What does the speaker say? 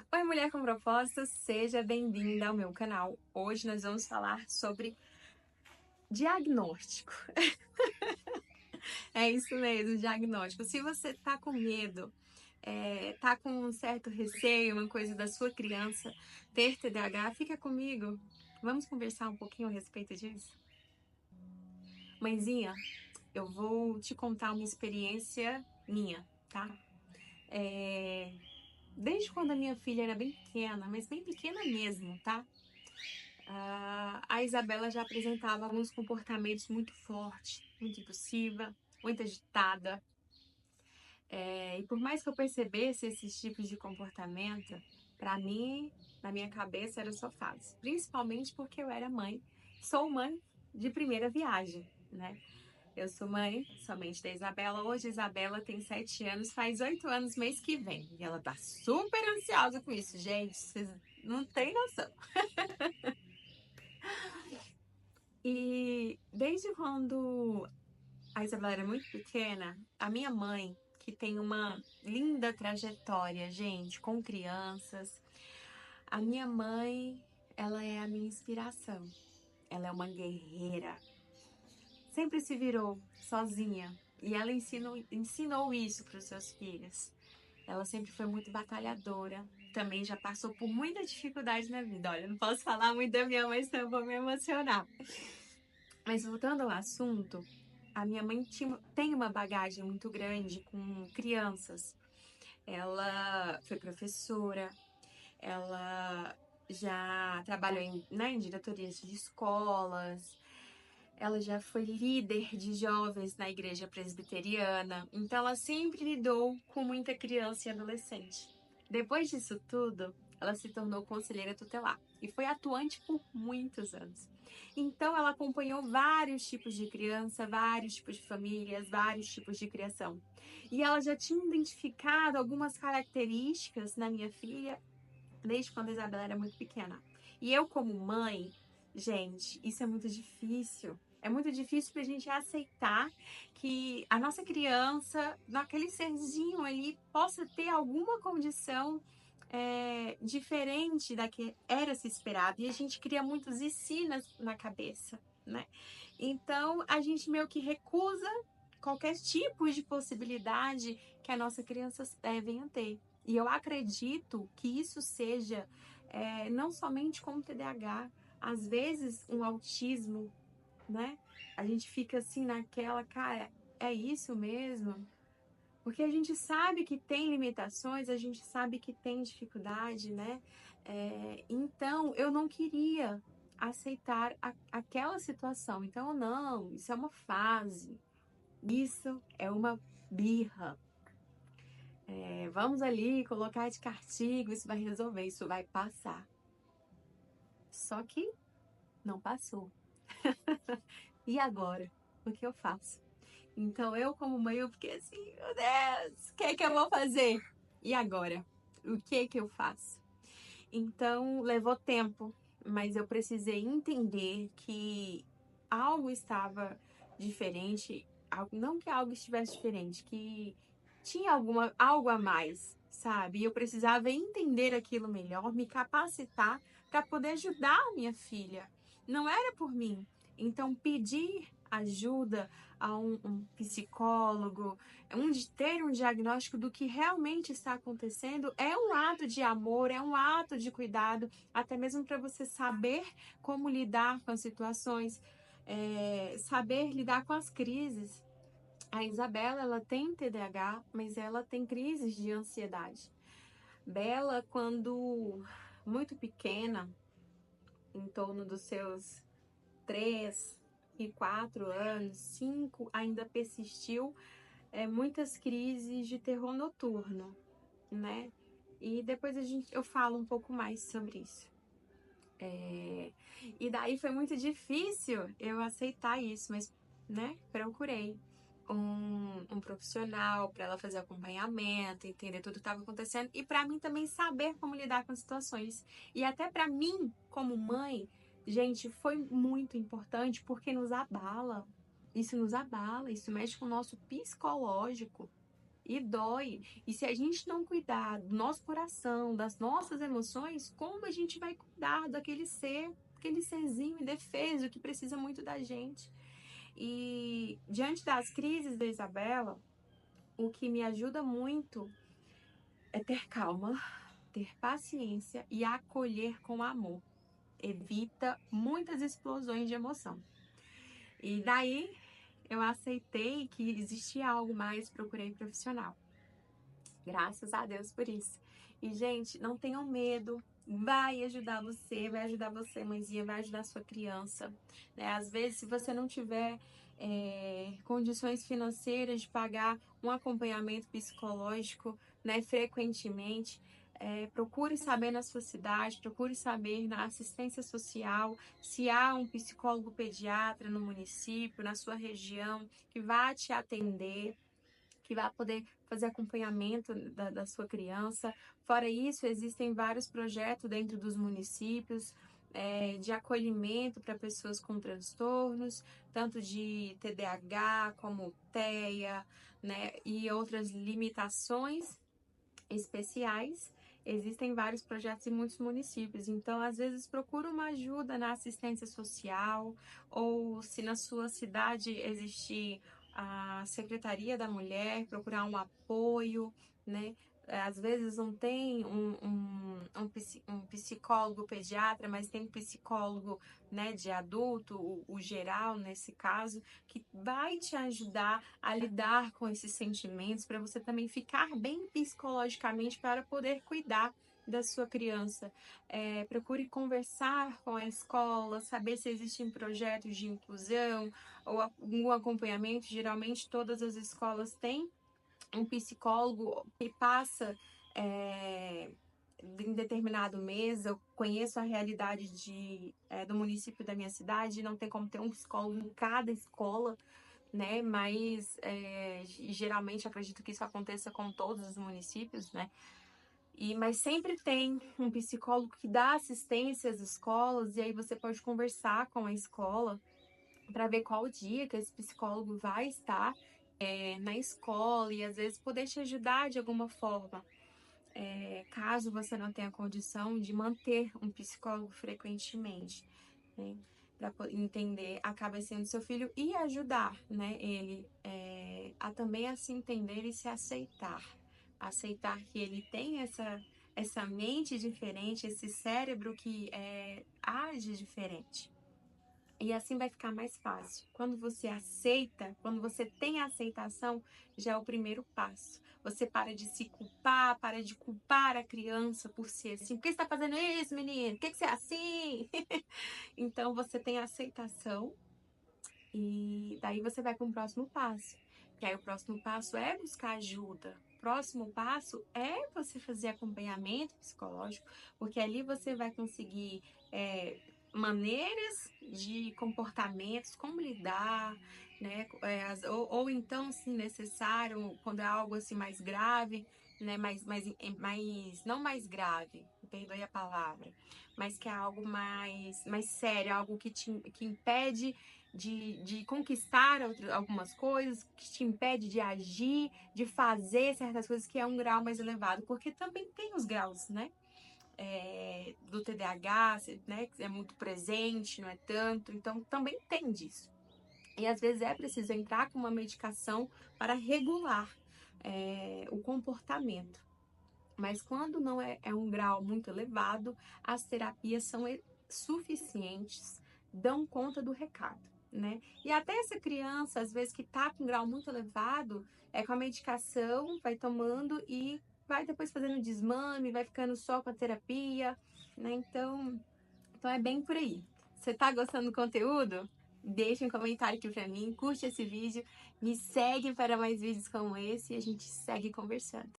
Oi, mulher com propósito, seja bem-vinda ao meu canal. Hoje nós vamos falar sobre diagnóstico. É isso mesmo, diagnóstico. Se você tá com medo, tá com um certo receio, uma coisa da sua criança ter TDAH, fica comigo. Vamos conversar um pouquinho a respeito disso? Mãezinha, eu vou te contar uma experiência minha, tá? Desde quando a minha filha era bem pequena, mas bem pequena mesmo, tá? A Isabela já apresentava alguns comportamentos muito fortes, muito impulsiva, muito agitada. E por mais que eu percebesse esses tipos de comportamento, para mim, na minha cabeça, era só fase. Principalmente porque eu era mãe, sou mãe de primeira viagem, né? Eu sou mãe somente da Isabela. Hoje a Isabela tem 7 anos, faz 8 anos mês que vem. E ela tá super ansiosa com isso, gente. Vocês não têm noção. E desde quando a Isabela era muito pequena, a minha mãe, que tem uma linda trajetória, gente, com crianças, a minha mãe, ela é a minha inspiração. Ela é uma guerreira. Sempre se virou sozinha. E ela ensinou isso para os seus filhos. Ela sempre foi muito batalhadora. Também já passou por muita dificuldade na vida. Olha, não posso falar muito da minha mãe, senão eu vou me emocionar. Mas voltando ao assunto, a minha mãe tem uma bagagem muito grande com crianças. Ela foi professora, ela já trabalhou em diretorias de escolas, ela já foi líder de jovens na igreja presbiteriana, então ela sempre lidou com muita criança e adolescente. Depois disso tudo, ela se tornou conselheira tutelar e foi atuante por muitos anos. Então ela acompanhou vários tipos de criança, vários tipos de famílias, vários tipos de criação. E ela já tinha identificado algumas características na minha filha desde quando a Isabela era muito pequena. E eu, como mãe, gente, isso é muito difícil. É muito difícil para a gente aceitar que a nossa criança, naquele serzinho ali, possa ter alguma condição diferente da que era se esperado. E a gente cria muitos e se na cabeça, né? Então, a gente meio que recusa qualquer tipo de possibilidade que a nossa criança venha ter. E eu acredito que isso seja não somente com o TDAH, às vezes um autismo, né? A gente fica assim naquela, cara, é isso mesmo? Porque a gente sabe que tem limitações, a gente sabe que tem dificuldade, né? Então, eu não queria aceitar aquela situação. Então, não, isso é uma fase, isso é uma birra. Vamos ali colocar de castigo, isso vai resolver, isso vai passar. Só que não passou. E agora? O que eu faço? Então eu, como mãe, eu fiquei assim, meu Deus, o que é que eu vou fazer? E agora? O que é que eu faço? Então levou tempo, mas eu precisei entender que algo estava diferente, não que algo estivesse diferente, que tinha algo a mais, sabe? E eu precisava entender aquilo melhor, me capacitar para poder ajudar a minha filha. Não era por mim. Então, pedir ajuda a um psicólogo, ter um diagnóstico do que realmente está acontecendo é um ato de amor, é um ato de cuidado, até mesmo para você saber como lidar com as situações, saber lidar com as crises. A Isabela, ela tem TDAH, mas ela tem crises de ansiedade. Bela, quando muito pequena, em torno dos seus 3 e 4 anos, 5, ainda persistiu muitas crises de terror noturno, né? E depois eu falo um pouco mais sobre isso. E daí foi muito difícil eu aceitar isso, mas, né, procurei um profissional para ela fazer acompanhamento, entender tudo que estava acontecendo e para mim também saber como lidar com as situações. E até para mim, como mãe, gente, foi muito importante porque nos abala. Isso nos abala, isso mexe com o nosso psicológico. e dói. E se a gente não cuidar do nosso coração, das nossas emoções, como a gente vai cuidar daquele ser, aquele serzinho indefeso que precisa muito da gente? E diante das crises da Isabela, o que me ajuda muito é ter calma, ter paciência e acolher com amor. Evita muitas explosões de emoção. E daí eu aceitei que existia algo mais, procurei profissional. Graças a Deus por isso. E, gente, não tenham medo. Vai ajudar você, mãezinha, vai ajudar a sua criança. Né? Às vezes, se você não tiver condições financeiras de pagar um acompanhamento psicológico, né, frequentemente, procure saber na sua cidade, procure saber na assistência social se há um psicólogo pediatra no município, na sua região, que vá te atender, que vai poder fazer acompanhamento da sua criança. Fora isso, existem vários projetos dentro dos municípios de acolhimento para pessoas com transtornos, tanto de TDAH como TEA, né, e outras limitações especiais. Existem vários projetos em muitos municípios, então às vezes procura uma ajuda na assistência social, ou se na sua cidade existir a Secretaria da Mulher, procurar um apoio, né? Às vezes não tem um psicólogo pediatra, mas tem um psicólogo, né, de adulto, o geral nesse caso, que vai te ajudar a lidar com esses sentimentos, para você também ficar bem psicologicamente para poder cuidar da sua criança. Procure conversar com a escola, saber se existem projetos de inclusão ou algum acompanhamento. Geralmente todas as escolas têm um psicólogo que passa em determinado mês. Eu conheço a realidade do município da minha cidade, não tem como ter um psicólogo em cada escola, né? Mas geralmente acredito que isso aconteça com todos os municípios, né? Mas sempre tem um psicólogo que dá assistência às escolas, e aí você pode conversar com a escola para ver qual dia que esse psicólogo vai estar na escola, e às vezes poder te ajudar de alguma forma. Caso você não tenha condição de manter um psicólogo frequentemente, né, para entender, acaba sendo seu filho, e ajudar, né, ele a também a se entender e se aceitar que ele tem essa mente diferente, esse cérebro que age diferente. E assim vai ficar mais fácil. Quando você aceita, quando você tem a aceitação, já é o primeiro passo. Você para de se culpar, para de culpar a criança por ser assim. Por que você está fazendo isso, menino? Por que você é assim? Então você tem a aceitação, e daí você vai para um próximo passo. Que aí o próximo passo é buscar ajuda. O próximo passo é você fazer acompanhamento psicológico, porque ali você vai conseguir maneiras de comportamentos, como lidar, né? Ou então, se necessário, quando é algo assim mais grave, né? Não mais grave, perdoe a palavra, mas que é algo mais sério, algo que impede de conquistar algumas coisas, que te impede de agir, de fazer certas coisas, que é um grau mais elevado, porque também tem os graus, né? Do TDAH, né, que é muito presente, não é tanto, então também tem disso. E às vezes é preciso entrar com uma medicação para regular o comportamento. Mas quando não é um grau muito elevado, as terapias são suficientes, dão conta do recado, né? E até essa criança, às vezes, que tá com um grau muito elevado, com a medicação, vai tomando e vai depois fazendo desmame, vai ficando só com a terapia, né? Então é bem por aí. Você tá gostando do conteúdo? Deixa um comentário aqui pra mim, curte esse vídeo, me segue para mais vídeos como esse e a gente segue conversando.